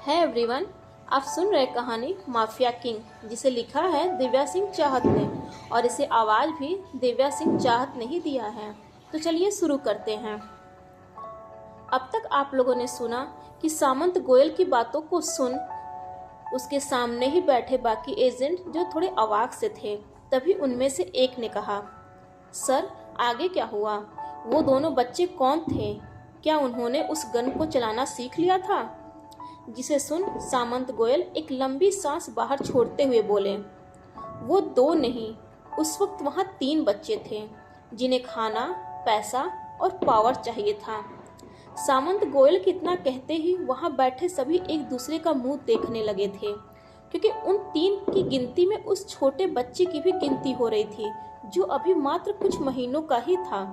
है एवरीवन। आप सुन रहे कहानी माफिया किंग, जिसे लिखा है दिव्या सिंह चाहत ने और इसे आवाज़ भी दिव्या सिंह चाहत ने ही दिया है। तो चलिए शुरू करते हैं। अब तक आप लोगों ने सुना कि सामंत गोयल की बातों को सुन उसके सामने ही बैठे बाकी एजेंट जो थोड़े अवाक से थे, तभी उनमें से एक ने कहा, सर आगे क्या हुआ? वो दोनों बच्चे कौन थे? क्या उन्होंने उस गन को चलाना सीख लिया था? जिसे सुन सामंत गोयल एक लंबी सांस बाहर छोड़ते हुए बोले, वो दो नहीं, उस वक्त वहां 3 बच्चे थे जिन्हें खाना, पैसा और पावर चाहिए था। सामंत गोयल के इतना कहते ही वहां बैठे सभी एक दूसरे का मुंह देखने लगे थे, क्योंकि उन 3 की गिनती में उस छोटे बच्चे की भी गिनती हो रही थी जो अभी मात्र कुछ महीनों का ही था।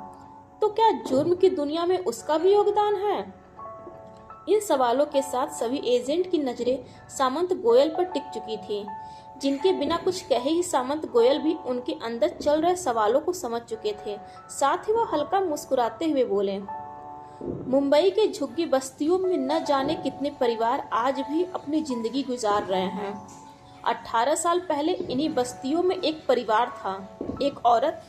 तो क्या जुर्म की दुनिया में उसका भी योगदान है? इन सवालों के साथ सभी एजेंट की नजरें सामंत गोयल पर टिक चुकी थी, जिनके बिना कुछ कहे ही सामंत गोयल भी उनके अंदर चल रहे सवालों को समझ चुके थे। साथ ही वह हल्का मुस्कुराते हुए बोले, मुंबई के झुग्गी बस्तियों में न जाने कितने परिवार आज भी अपनी जिंदगी गुजार रहे हैं। 18 साल पहले इन्हीं बस्तियों में एक परिवार था, एक औरत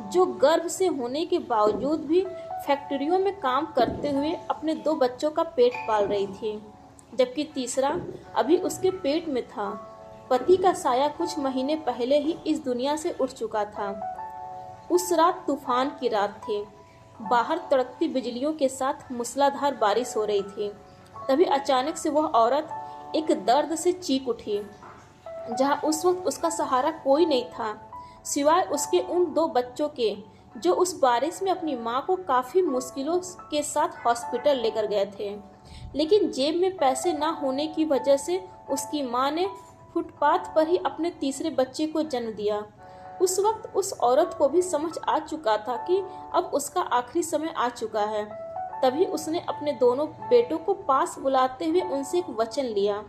जो गर्भ से होने के बावजूद भी फैक्ट्रियों में काम करते हुए अपने 2 बच्चों का पेट पाल रही थी, जबकि तीसरा अभी उसके पेट में था। पति का साया कुछ महीने पहले ही इस दुनिया से उठ चुका था। उस रात तूफान की रात थी। बाहर तड़कती बिजलियों के साथ मूसलाधार बारिश हो रही थी। तभी अचानक से वह औरत एक दर्द से चीख उठी, जहां उस वक्त उसका सहारा कोई नहीं था सिवाय उसके उन 2 बच्चों के, जो उस बारिश में अपनी मां को काफी मुश्किलों के साथ हॉस्पिटल लेकर गए थे। लेकिन जेब में पैसे ना होने की वजह से उसकी मां ने फुटपाथ पर ही अपने तीसरे बच्चे को जन्म दिया। उस वक्त उस औरत को भी समझ आ चुका था कि अब उसका आखिरी समय आ चुका है। तभी उसने अपने दोनों बेटों को पास बुलाते हुए उनसे एक वचन लिया,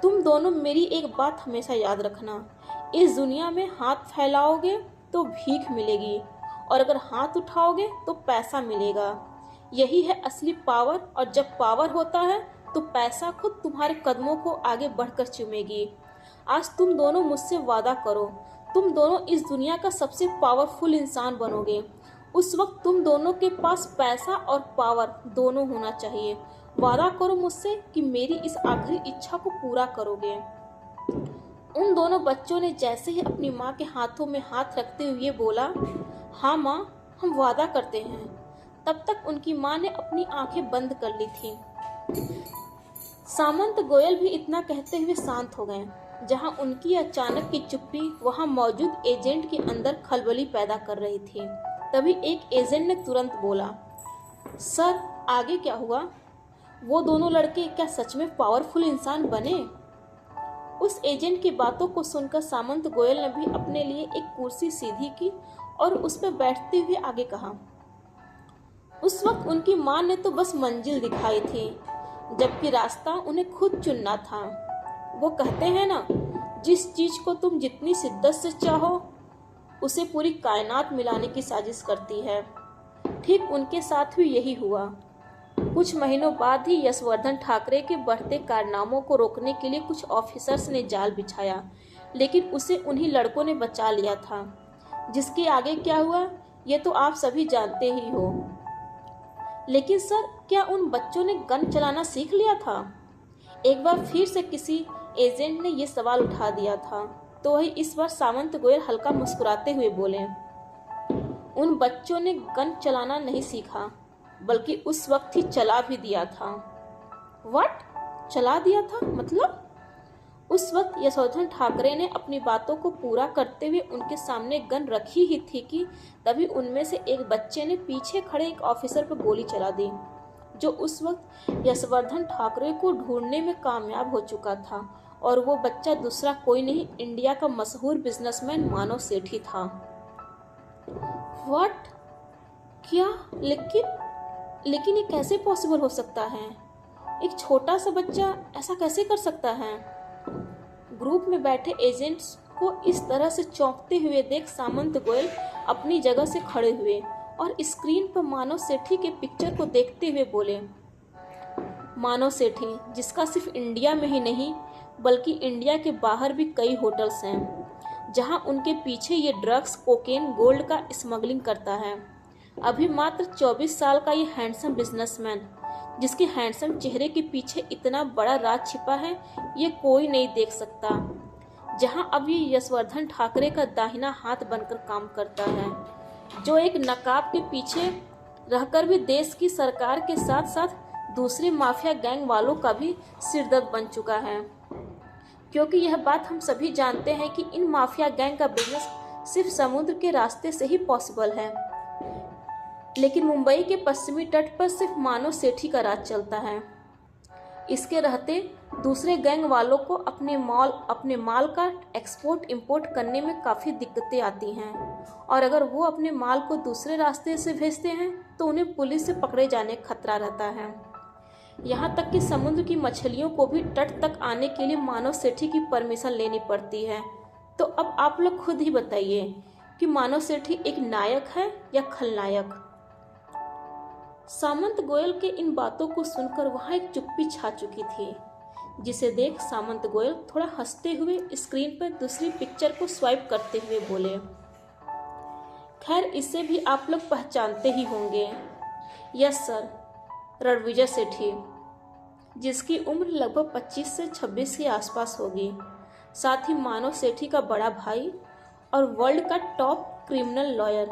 तुम दोनों मेरी एक बात हमेशा याद रखना, इस दुनिया में हाथ फैलाओगे तो भीख मिलेगी और अगर हाथ उठाओगे तो पैसा मिलेगा। यही है असली पावर, और जब पावर होता है तो पैसा खुद तुम्हारे कदमों को आगे बढ़कर चूमेगी। आज तुम दोनों मुझसे वादा करो, तुम दोनों इस दुनिया का सबसे पावरफुल इंसान बनोगे। उस वक्त तुम दोनों के पास पैसा और पावर दोनों होना चाहिए। वादा करो मुझसे कि मेरी इस आखिरी इच्छा को पूरा करोगे। उन दोनों बच्चों ने जैसे ही अपनी माँ के हाथों में हाथ रखते हुए बोला, हाँ माँ, हम वादा करते हैं। तब तक उनकी माँ ने अपनी आंखें बंद कर ली थी। सामंत गोयल भी इतना कहते हुए शांत हो गए। जहां उनकी अचानक की चुप्पी वहां मौजूद एजेंट के अंदर खलबली पैदा कर रही थी। तभी एक एजेंट ने तुरंत बोला, सर आगे क्या हुआ? वो दोनों लड़के क्या सच में पावरफुल इंसान बने? उस एजेंट की बातों को सुनकर सामंत गोयल ने भी अपने लिए एक कुर्सी सीधी की और उस पर बैठते हुए आगे कहा, उस वक्त उनकी मां ने तो बस मंजिल दिखाई थी, जबकि रास्ता उन्हें खुद चुनना था। वो कहते हैं ना, जिस चीज को तुम जितनी शिद्दत से चाहो उसे पूरी कायनात मिलाने की साजिश करती है। ठीक उनके साथ भी यही हुआ। कुछ महीनों बाद ही यशवर्धन ठाकरे के बढ़ते कारनामों को रोकने के लिए कुछ ऑफिसर्स ने जाल बिछाया, लेकिन उसे उन्हीं लड़कों ने बचा लिया था। जिसके आगे क्या हुआ ये तो आप सभी जानते ही हो। लेकिन सर, क्या उन बच्चों ने गन चलाना सीख लिया था? एक बार फिर से किसी एजेंट ने यह सवाल उठा दिया था। तो वही इस बार सामंत गोयल हल्का मुस्कुराते हुए बोले, उन बच्चों ने गन चलाना नहीं सीखा, बल्कि उस वक्त ही चला भी दिया था। व्हाट? चला दिया था मतलब? उस वक्त यशवर्धन ठाकरे ने अपनी बातों को पूरा करते हुए उनके सामने गन रखी ही थी कि तभी उनमें से एक बच्चे ने पीछे खड़े एक ऑफिसर पर गोली चला दी, जो उस वक्त यशवर्धन ठाकरे को ढूंढने में कामयाब हो चुका था। और वो बच्चा दूसरा कोई नहीं, इंडिया का मशहूर बिजनेसमैन मानव सेठ ही था। व्हाट? क्या? लेकिन ये कैसे पॉसिबल हो सकता है? एक छोटा सा बच्चा ऐसा कैसे कर सकता है? ग्रुप में बैठे एजेंट्स को इस तरह से चौंकते हुए देख सामंत गोयल अपनी जगह से खड़े हुए और स्क्रीन पर मानव सेठी के पिक्चर को देखते हुए बोले, मानव सेठी, जिसका सिर्फ इंडिया में ही नहीं बल्कि इंडिया के बाहर भी कई होटल्स हैं जहां उनके पीछे ये ड्रग्स, कोकेन, गोल्ड का स्मगलिंग करता है। अभी मात्र 24 साल का ये हैंडसम बिजनेसमैन, जिसके हैंडसम चेहरे के पीछे इतना बड़ा राज छिपा है, ये कोई नहीं देख सकता। जहां अब ये यशवर्धन ठाकरे का दाहिना हाथ बनकर काम करता है, जो एक नकाब के पीछे रहकर भी देश की सरकार के साथ साथ दूसरे माफिया गैंग वालों का भी सिरदर्द बन चुका है। क्योंकि यह बात हम सभी जानते हैं कि इन माफिया गैंग का बिजनेस सिर्फ समुद्र के रास्ते से ही पॉसिबल है, लेकिन मुंबई के पश्चिमी तट पर सिर्फ मानव सेठी का राज चलता है। इसके रहते दूसरे गैंग वालों को अपने माल का एक्सपोर्ट इंपोर्ट करने में काफ़ी दिक्कतें आती हैं, और अगर वो अपने माल को दूसरे रास्ते से भेजते हैं तो उन्हें पुलिस से पकड़े जाने का खतरा रहता है। यहाँ तक कि समुद्र की मछलियों को भी तट तक आने के लिए मानव सेठी की परमिशन लेनी पड़ती है। तो अब आप लोग खुद ही बताइए कि मानव सेठी एक नायक है या खलनायक। सामंत गोयल के इन बातों को सुनकर वहां एक चुप्पी छा चुकी थी, जिसे देख सामंत गोयल थोड़ा हंसते हुए स्क्रीन पर दूसरी पिक्चर को स्वाइप करते हुए बोले, खैर इसे भी आप लोग पहचानते ही होंगे। यस सर, रणविजय सेठी, जिसकी उम्र लगभग 25 से 26 के आसपास होगी, साथ ही मानव सेठी का बड़ा भाई और वर्ल्ड का टॉप क्रिमिनल लॉयर।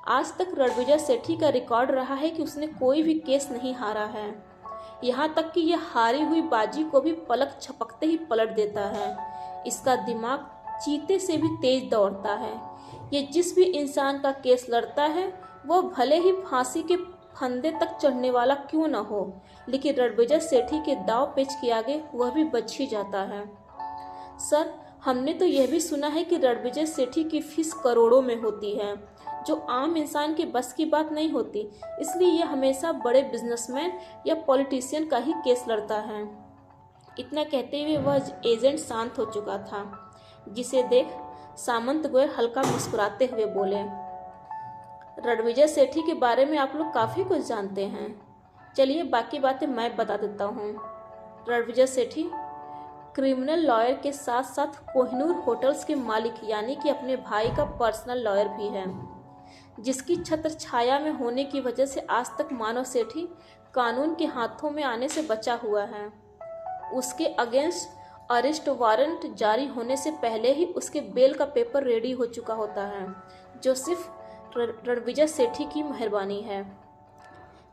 आज तक रणविजय सेठी का रिकॉर्ड रहा है कि उसने कोई भी केस नहीं हारा है। यहाँ तक कि यह हारी हुई बाजी को भी पलक झपकते ही पलट देता है। इसका दिमाग चीते से भी तेज दौड़ता है। ये जिस भी इंसान का केस लड़ता है वह भले ही फांसी के फंदे तक चढ़ने वाला क्यों न हो, लेकिन रणविजय सेठी के दाव पेच के आगे वह भी बच ही जाता है। सर, हमने तो यह भी सुना है कि रणविजय सेठी की फीस करोड़ों में होती है, जो आम इंसान के बस की बात नहीं होती। इसलिए यह हमेशा बड़े बिजनेसमैन या पॉलिटिशियन का ही केस लड़ता है। इतना कहते हुए वह एजेंट शांत हो चुका था, जिसे देख सामंत गोयल हल्का मुस्कुराते हुए बोले, रणविजय सेठी के बारे में आप लोग काफ़ी कुछ जानते हैं। चलिए बाकी बातें मैं बता देता हूँ। रणविजय सेठी क्रिमिनल लॉयर के साथ साथ कोहिनूर होटल्स के मालिक यानी कि अपने भाई का पर्सनल लॉयर भी है, जिसकी छत्र छाया में होने की वजह से आज तक मानव सेठी कानून के हाथों में आने से बचा हुआ है। उसके अगेंस्ट अरेस्ट वारंट जारी होने से पहले ही उसके बेल का पेपर रेडी हो चुका होता है, जो सिर्फ रणविजय सेठी की मेहरबानी है।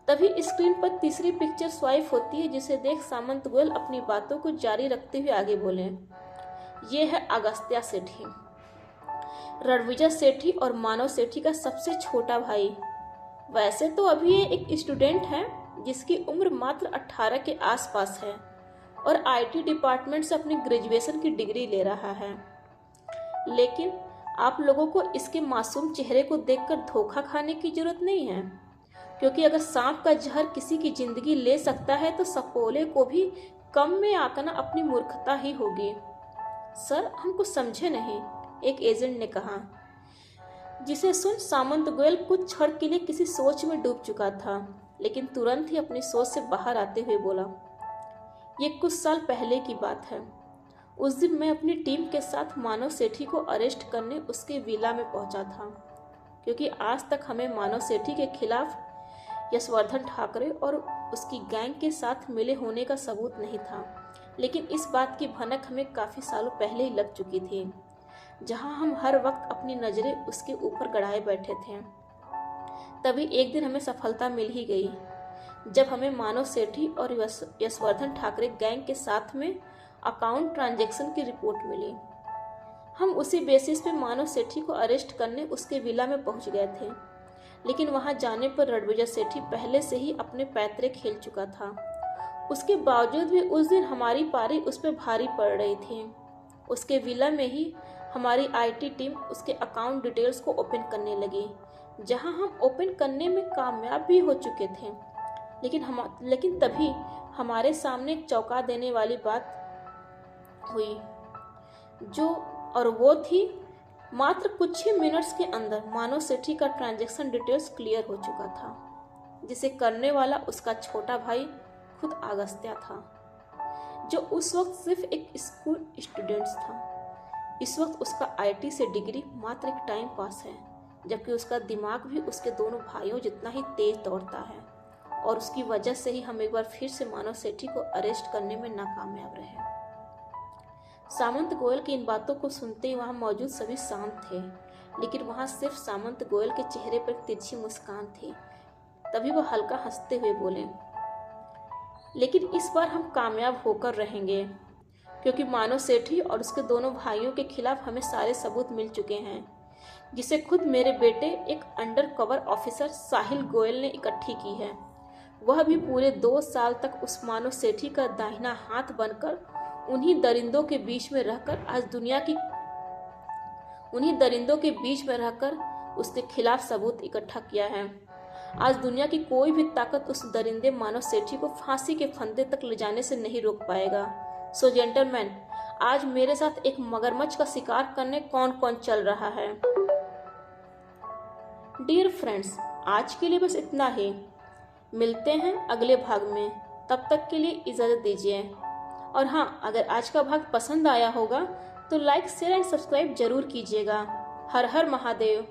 तभी स्क्रीन पर तीसरी पिक्चर स्वाइप होती है, जिसे देख सामंत गोयल अपनी बातों को जारी रखते हुए आगे बोले, ये है अगस्त्या सेठी, रणविजय सेठी और मानव सेठी का सबसे छोटा भाई। वैसे तो अभी ये एक स्टूडेंट है जिसकी उम्र मात्र 18 के आसपास है और आईटी डिपार्टमेंट से अपनी ग्रेजुएशन की डिग्री ले रहा है। लेकिन आप लोगों को इसके मासूम चेहरे को देखकर धोखा खाने की जरूरत नहीं है, क्योंकि अगर सांप का जहर किसी की जिंदगी ले सकता है तो सपोले को भी कम में आंकना अपनी मूर्खता ही होगी। सर, हम कुछ समझे नहीं, एक एजेंट ने कहा, जिसे सुन सामंत गोयल कुछ क्षण के लिए किसी सोच में डूब चुका था, लेकिन तुरंत ही अपनी सोच से बाहर आते हुए बोला, ये कुछ साल पहले की बात है। उस दिन मैं अपनी टीम के साथ मानव सेठी को अरेस्ट करने उसके विला में पहुंचा था, क्योंकि आज तक हमें मानव सेठी के खिलाफ यशवर्धन ठाकरे और उसकी गैंग के साथ मिले होने का सबूत नहीं था। लेकिन इस बात की भनक हमें काफ़ी सालों पहले ही लग चुकी थी, जहां हम हर वक्त अपनी नज़रें उसके ऊपर गड़ाए बैठे थे। तभी एक दिन हमें सफलता मिल ही गई, जब हमें मानव सेठी और यशवर्धन ठाकरे गैंग के साथ में अकाउंट ट्रांजैक्शन की रिपोर्ट मिली। हम उसी बेसिस पे मानव सेठी को अरेस्ट करने उसके विला में पहुंच गए थे, लेकिन वहां जाने पर रणविजय सेठी पहले से ही अपने पैतरे खेल चुका था। उसके बावजूद भी उस दिन हमारी पारी उस पर भारी पड़ रही थी। उसके विला में ही हमारी आईटी टीम उसके अकाउंट डिटेल्स को ओपन करने लगी, जहां हम ओपन करने में कामयाब भी हो चुके थे। लेकिन तभी हमारे सामने एक चौंका देने वाली बात हुई, और वो थी मात्र कुछ ही मिनट्स के अंदर मानव सेठी का ट्रांजैक्शन डिटेल्स क्लियर हो चुका था, जिसे करने वाला उसका छोटा भाई खुद अगस्त्य था, जो उस वक्त सिर्फ एक स्कूल स्टूडेंट था। इस वक्त उसका आईटी से डिग्री मात्र एक टाइम पास है, जबकि उसका दिमाग भी उसके दोनों भाइयों जितना ही तेज दौड़ता है, और उसकी वजह से ही हम एक बार फिर से मानव सेठी को अरेस्ट करने में नाकामयाब रहे। सामंत गोयल की इन बातों को सुनते ही वहां मौजूद सभी शांत थे, लेकिन वहां सिर्फ सामंत गोयल के चेहरे पर एक तिरछी मुस्कान थी। तभी वह हल्का हंसते हुए बोले, लेकिन इस बार हम कामयाब होकर रहेंगे, क्योंकि मानव सेठी और उसके दोनों भाइयों के खिलाफ हमें सारे सबूत मिल चुके हैं, जिसे खुद मेरे बेटे एक अंडर कवर ऑफिसर साहिल गोयल ने इकट्ठी की है। वह भी पूरे 2 साल तक उस मानव सेठी का दाहिना हाथ बनकर उन्हीं दरिंदों के बीच में रहकर उसके खिलाफ सबूत इकट्ठा किया है। आज दुनिया की कोई भी ताकत उस दरिंदे मानव सेठी को फांसी के फंदे तक ले जाने से नहीं रोक पाएगा। सो जेंटलमैन, आज मेरे साथ एक मगरमच्छ का शिकार करने कौन कौन चल रहा है? डियर फ्रेंड्स, आज के लिए बस इतना ही। मिलते हैं अगले भाग में, तब तक के लिए इजाज़त दीजिए। और हाँ, अगर आज का भाग पसंद आया होगा तो लाइक, शेयर एंड सब्सक्राइब जरूर कीजिएगा। हर हर महादेव।